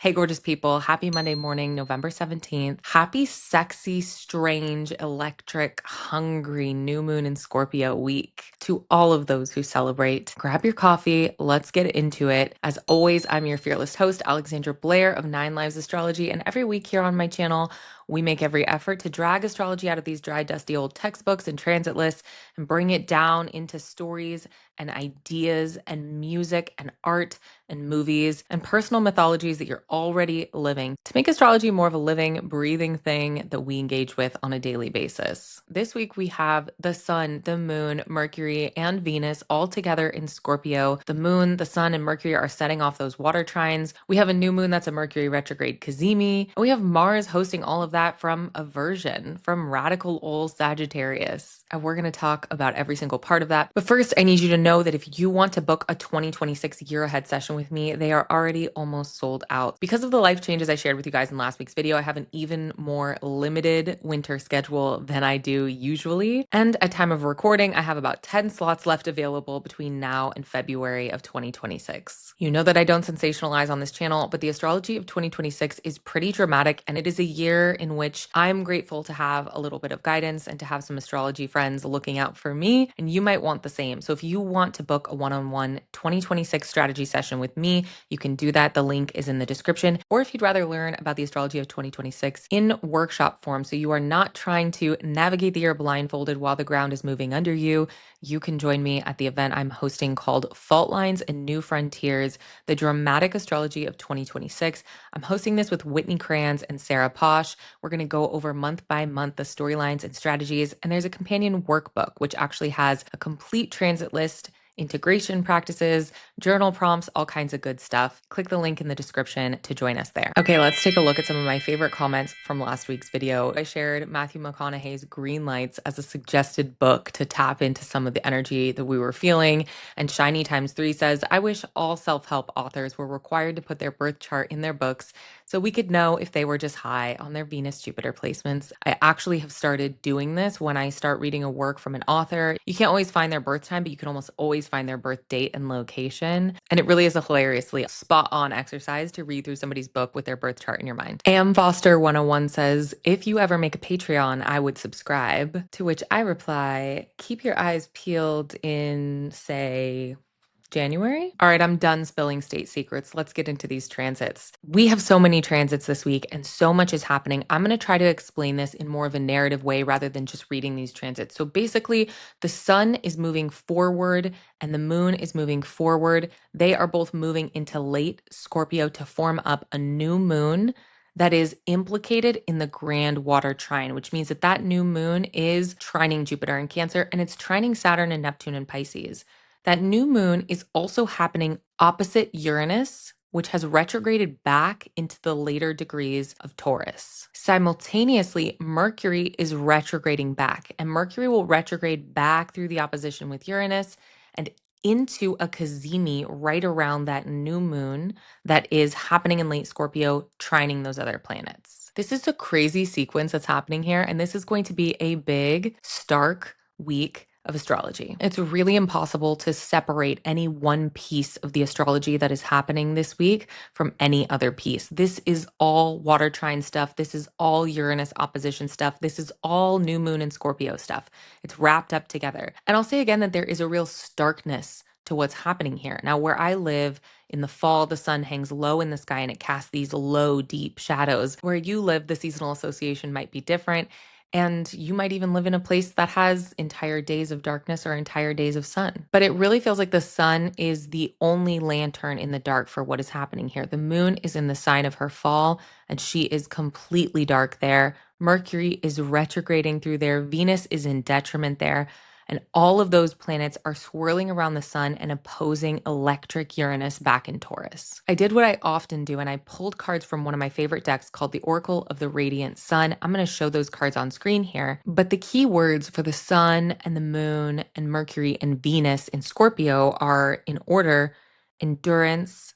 Hey, gorgeous people. Happy Monday morning, November 17th. Happy, sexy, strange, electric, hungry new moon in Scorpio week to all of those who celebrate. Grab your coffee. Let's get into it. As always, I'm your fearless host, Alexandra Blair of 9 Lives Astrology. And every week here on my channel, we make every effort to drag astrology out of these dry, dusty old textbooks and transit lists and bring it down into stories and ideas and music and art and movies and personal mythologies that you're already living to make astrology more of a living, breathing thing that we engage with on a daily basis. This week we have the sun, the moon, Mercury, and Venus all together in Scorpio. The moon, the sun, and Mercury are setting off those water trines. We have a new moon that's a Mercury retrograde cazimi. And we have Mars hosting all of that from aversion, from radical old Sagittarius. And we're going to talk about every single part of that. But first, I need you to know that if you want to book a 2026 year ahead session with me, they are already almost sold out. Because of the life changes I shared with you guys in last week's video, I have an even more limited winter schedule than I do usually. And at time of recording, I have about 10 slots left available between now and February of 2026. You know that I don't sensationalize on this channel, but the astrology of 2026 is pretty dramatic, and it is a year in which I'm grateful to have a little bit of guidance and to have some astrology friends looking out for me, and you might want the same. So if you want to book a one-on-one 2026 strategy session with me, you can do that. The link is in the description. Or if you'd rather learn about the astrology of 2026 in workshop form, so you are not trying to navigate the year blindfolded while the ground is moving under you, you can join me at the event I'm hosting called Fault Lines and New Frontiers, the dramatic astrology of 2026. I'm hosting this with Whitney Kranz and Sarah Posh. We're going to go over month by month the storylines and strategies, and there's a companion workbook, which actually has a complete transit list, integration practices, journal prompts, all kinds of good stuff. Click the link in the description to join us there. Okay, let's take a look at some of my favorite comments from last week's video. I shared Matthew McConaughey's Green Lights as a suggested book to tap into some of the energy that we were feeling. And Shiny Times 3 says, I wish all self-help authors were required to put their birth chart in their books so we could know if they were just high on their Venus-Jupiter placements. I actually have started doing this when I start reading a work from an author. You can't always find their birth time, but you can almost always find their birth date and location. And it really is a hilariously spot-on exercise to read through somebody's book with their birth chart in your mind. Am Foster 101 says, if you ever make a Patreon, I would subscribe. To which I reply, keep your eyes peeled in, say, January? All right, I'm done spilling state secrets. Let's get into these transits. We have so many transits this week and so much is happening. I'm going to try to explain this in more of a narrative way rather than just reading these transits. So basically, the sun is moving forward and the moon is moving forward. They are both moving into late Scorpio to form up a new moon that is implicated in the grand water trine, which means that that new moon is trining Jupiter in Cancer and it's trining Saturn and Neptune in Pisces. That new moon is also happening opposite Uranus, which has retrograded back into the later degrees of Taurus. Simultaneously, Mercury is retrograding back, and Mercury will retrograde back through the opposition with Uranus and into a cazimi right around that new moon that is happening in late Scorpio, trining those other planets. This is a crazy sequence that's happening here, and this is going to be a big, stark week of astrology. It's really impossible to separate any one piece of the astrology that is happening this week from any other piece. This is all water trine stuff. This is all Uranus opposition stuff. This is all new moon and Scorpio stuff. It's wrapped up together. And I'll say again that there is a real starkness to what's happening here. Now, where I live in the fall, the sun hangs low in the sky and it casts these low, deep shadows. Where you live, the seasonal association might be different. And you might even live in a place that has entire days of darkness or entire days of sun. But it really feels like the sun is the only lantern in the dark for what is happening here. The moon is in the sign of her fall, and she is completely dark there. Mercury is retrograding through there. Venus is in detriment there. And all of those planets are swirling around the sun and opposing electric Uranus back in Taurus. I did what I often do, and I pulled cards from one of my favorite decks called the Oracle of the Radiant Sun. I'm going to show those cards on screen here. But the key words for the sun and the moon and Mercury and Venus in Scorpio are, in order, endurance,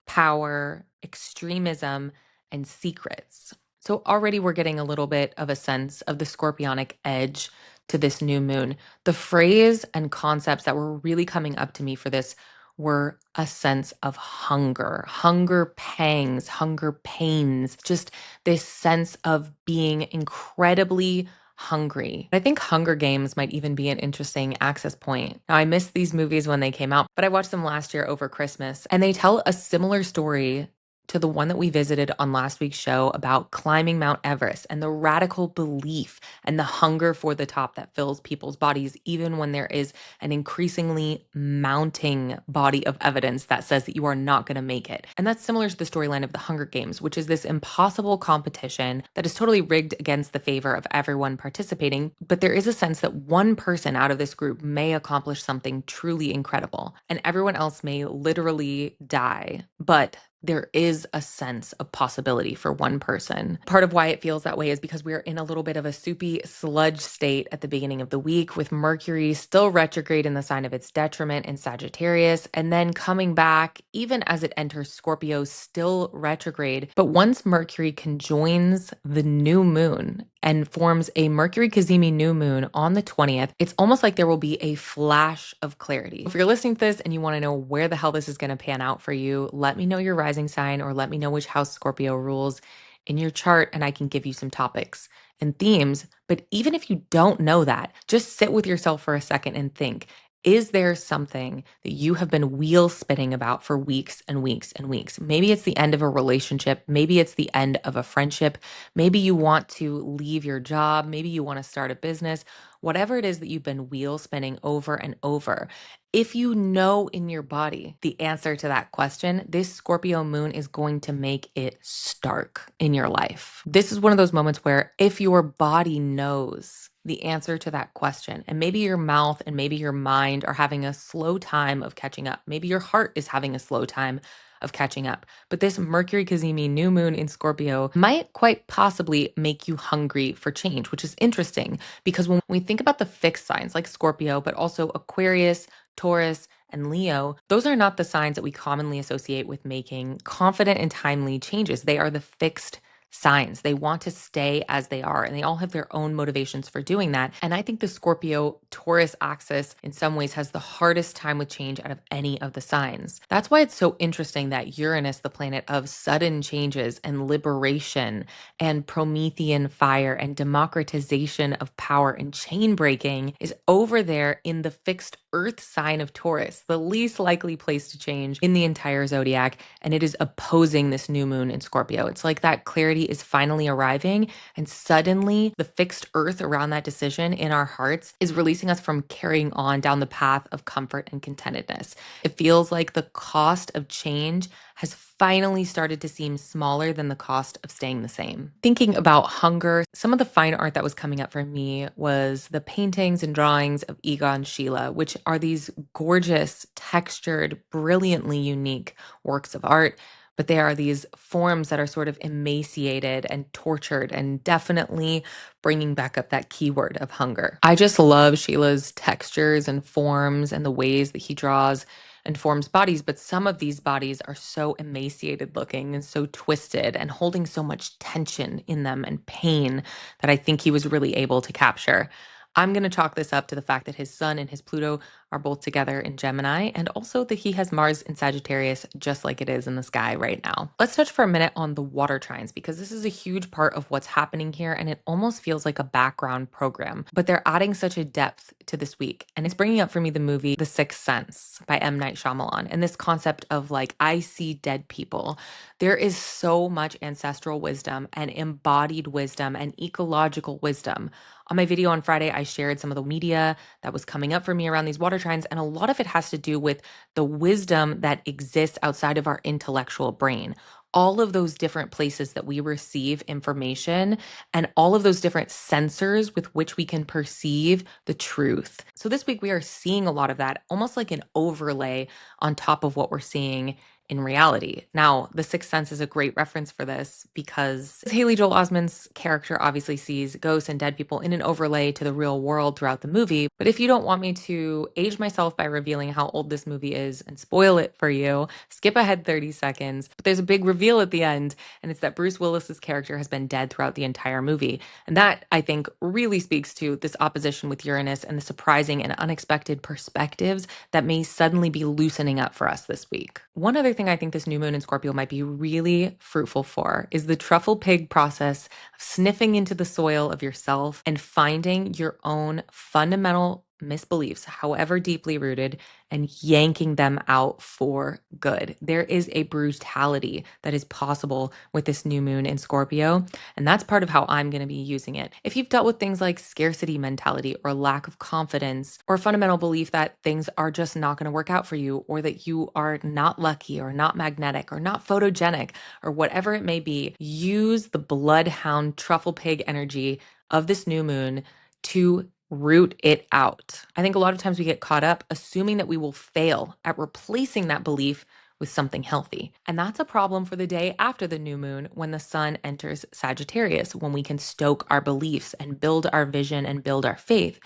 power, extremism, and secrets. So already we're getting a little bit of a sense of the scorpionic edge to this new moon. The phrase and concepts that were really coming up to me for this were a sense of hunger, hunger pangs, hunger pains, just this sense of being incredibly hungry. I think Hunger Games might even be an interesting access point. Now, I missed these movies when they came out, but I watched them last year over Christmas, and they tell a similar story to the one that we visited on last week's show about climbing Mount Everest and the radical belief and the hunger for the top that fills people's bodies, even when there is an increasingly mounting body of evidence that says that you are not going to make it. And that's similar to the storyline of the Hunger Games, which is this impossible competition that is totally rigged against the favor of everyone participating. But there is a sense that one person out of this group may accomplish something truly incredible, and everyone else may literally die. But there is a sense of possibility for one person. Part of why it feels that way is because we're in a little bit of a soupy sludge state at the beginning of the week, with Mercury still retrograde in the sign of its detriment in Sagittarius, and then coming back even as it enters Scorpio, still retrograde. But once Mercury conjoins the new moon and forms a Mercury cazimi new moon on the 20th, it's almost like there will be a flash of clarity. If you're listening to this and you want to know where the hell this is going to pan out for you, let me know your rising sign, or let me know which house Scorpio rules in your chart, and I can give you some topics and themes. But even if you don't know that, just sit with yourself for a second and think, is there something that you have been wheel spinning about for weeks and weeks and weeks? Maybe it's the end of a relationship. Maybe it's the end of a friendship. Maybe you want to leave your job. Maybe you want to start a business. Whatever it is that you've been wheel spinning over and over, if you know in your body the answer to that question, this Scorpio moon is going to make it stark in your life. This is one of those moments where if your body knows the answer to that question, and maybe your mouth and maybe your mind are having a slow time of catching up, maybe your heart is having a slow time of catching up, but this Mercury cazimi new moon in Scorpio might quite possibly make you hungry for change, which is interesting because when we think about the fixed signs like Scorpio, but also Aquarius, Taurus, and Leo, those are not the signs that we commonly associate with making confident and timely changes. They are the fixed signs. They want to stay as they are, and they all have their own motivations for doing that. And I think the Scorpio Taurus axis in some ways has the hardest time with change out of any of the signs. That's why it's so interesting that Uranus, the planet of sudden changes and liberation and Promethean fire and democratization of power and chain breaking, is over there in the fixed Earth sign of Taurus, the least likely place to change in the entire zodiac. And it is opposing this new moon in Scorpio. It's like that clarity is finally arriving, and suddenly the fixed Earth around that decision in our hearts is releasing us from carrying on down the path of comfort and contentedness. It feels like the cost of change has finally started to seem smaller than the cost of staying the same. Thinking about hunger, some of the fine art that was coming up for me was the paintings and drawings of Egon Schiele, which are these gorgeous, textured, brilliantly unique works of art. But they are these forms that are sort of emaciated and tortured, and definitely bringing back up that keyword of hunger. I just love Sheila's textures and forms and the ways that he draws and forms bodies, but some of these bodies are so emaciated looking and so twisted and holding so much tension in them and pain that I think he was really able to capture. I'm going to chalk this up to the fact that his sun and his Pluto are both together in Gemini, and also that he has Mars in Sagittarius, just like it is in the sky right now. Let's touch for a minute on the water trines, because this is a huge part of what's happening here, and it almost feels like a background program, but they're adding such a depth to this week. And it's bringing up for me the movie The Sixth Sense by M. Night Shyamalan, and this concept of like, I see dead people. There is so much ancestral wisdom and embodied wisdom and ecological wisdom. On my video on Friday, I shared some of the media that was coming up for me around these water trines, and a lot of it has to do with the wisdom that exists outside of our intellectual brain. All of those different places that we receive information and all of those different sensors with which we can perceive the truth. So this week we are seeing a lot of that, almost like an overlay on top of what we're seeing in reality. Now, The Sixth Sense is a great reference for this because Haley Joel Osment's character obviously sees ghosts and dead people in an overlay to the real world throughout the movie. But if you don't want me to age myself by revealing how old this movie is and spoil it for you, skip ahead 30 seconds. But there's a big reveal at the end, and it's that Bruce Willis's character has been dead throughout the entire movie. And that, I think, really speaks to this opposition with Uranus and the surprising and unexpected perspectives that may suddenly be loosening up for us this week. One other thing I think this new moon in Scorpio might be really fruitful for is the truffle pig process of sniffing into the soil of yourself and finding your own fundamental misbeliefs, however deeply rooted, and yanking them out for good. There is a brutality that is possible with this new moon in Scorpio, and that's part of how I'm going to be using it. If you've dealt with things like scarcity mentality or lack of confidence or fundamental belief that things are just not going to work out for you, or that you are not lucky or not magnetic or not photogenic or whatever it may be, use the bloodhound truffle pig energy of this new moon to root it out. I think a lot of times we get caught up assuming that we will fail at replacing that belief with something healthy. And that's a problem for the day after the new moon when the sun enters Sagittarius, when we can stoke our beliefs and build our vision and build our faith.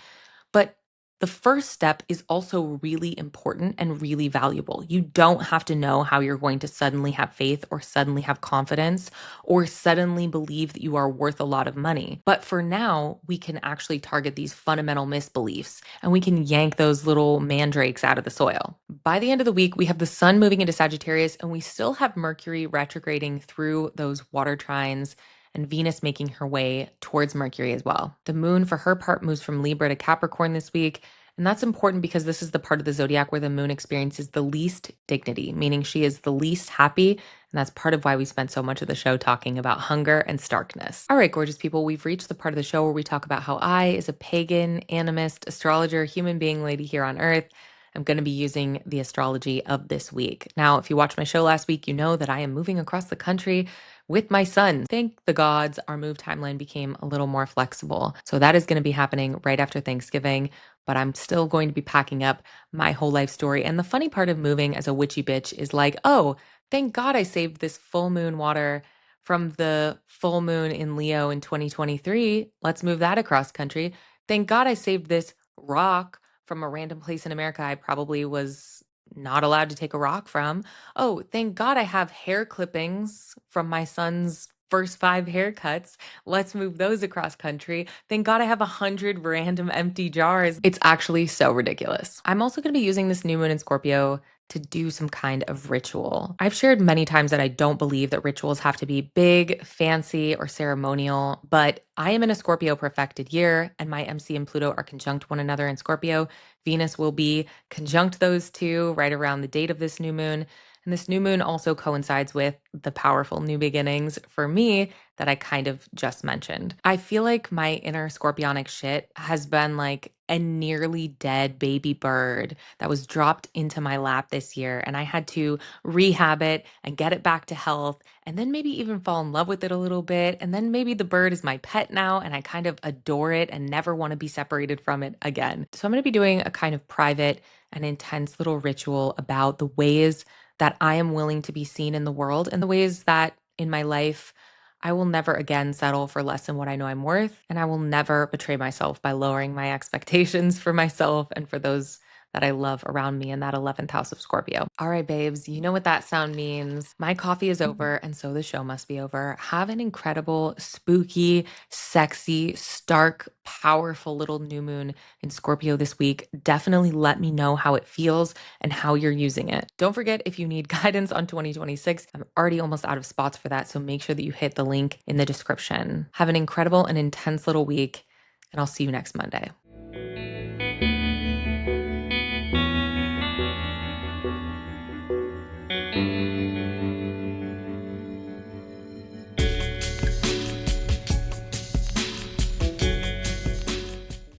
But the first step is also really important and really valuable. You don't have to know how you're going to suddenly have faith or suddenly have confidence or suddenly believe that you are worth a lot of money. But for now, we can actually target these fundamental misbeliefs and we can yank those little mandrakes out of the soil. By the end of the week, we have the sun moving into Sagittarius and we still have Mercury retrograding through those water trines and Venus making her way towards Mercury as well. The moon, for her part, moves from Libra to Capricorn this week. And that's important because this is the part of the zodiac where the moon experiences the least dignity, meaning she is the least happy. And that's part of why we spent so much of the show talking about hunger and starkness. All right, gorgeous people, we've reached the part of the show where we talk about how I, as a pagan, animist, astrologer, human being lady here on Earth, I'm going to be using the astrology of this week. Now, if you watched my show last week, you know that I am moving across the country with my son. Thank the gods, our move timeline became a little more flexible. So that is going to be happening right after Thanksgiving, but I'm still going to be packing up my whole life story. And the funny part of moving as a witchy bitch is like, oh, thank God I saved this full moon water from the full moon in Leo in 2023. Let's move that across country. Thank God I saved this rock from a random place in America I probably was not allowed to take a rock from. Oh, thank God I have hair clippings from my son's first 5 haircuts. Let's move those across country. Thank God I have 100 random empty jars. It's actually so ridiculous. I'm also going to be using this new moon in Scorpio to do some kind of ritual. I've shared many times that I don't believe that rituals have to be big, fancy, or ceremonial, but I am in a Scorpio perfected year, and my MC and Pluto are conjunct one another in Scorpio. Venus will be conjunct those two right around the date of this new moon. And this new moon also coincides with the powerful new beginnings for me that I kind of just mentioned. I feel like my inner scorpionic shit has been like a nearly dead baby bird that was dropped into my lap this year. And I had to rehab it and get it back to health and then maybe even fall in love with it a little bit. And then maybe the bird is my pet now and I kind of adore it and never want to be separated from it again. So I'm going to be doing a kind of private and intense little ritual about the ways that I am willing to be seen in the world and the ways that in my life I will never again settle for less than what I know I'm worth. And I will never betray myself by lowering my expectations for myself and for those that I love around me in that 11th house of Scorpio. All right, babes, you know what that sound means. My coffee is over, and so the show must be over. Have an incredible, spooky, sexy, stark, powerful little new moon in Scorpio this week. Definitely let me know how it feels and how you're using it. Don't forget, if you need guidance on 2026, I'm already almost out of spots for that, so make sure that you hit the link in the description. Have an incredible and intense little week, and I'll see you next Monday.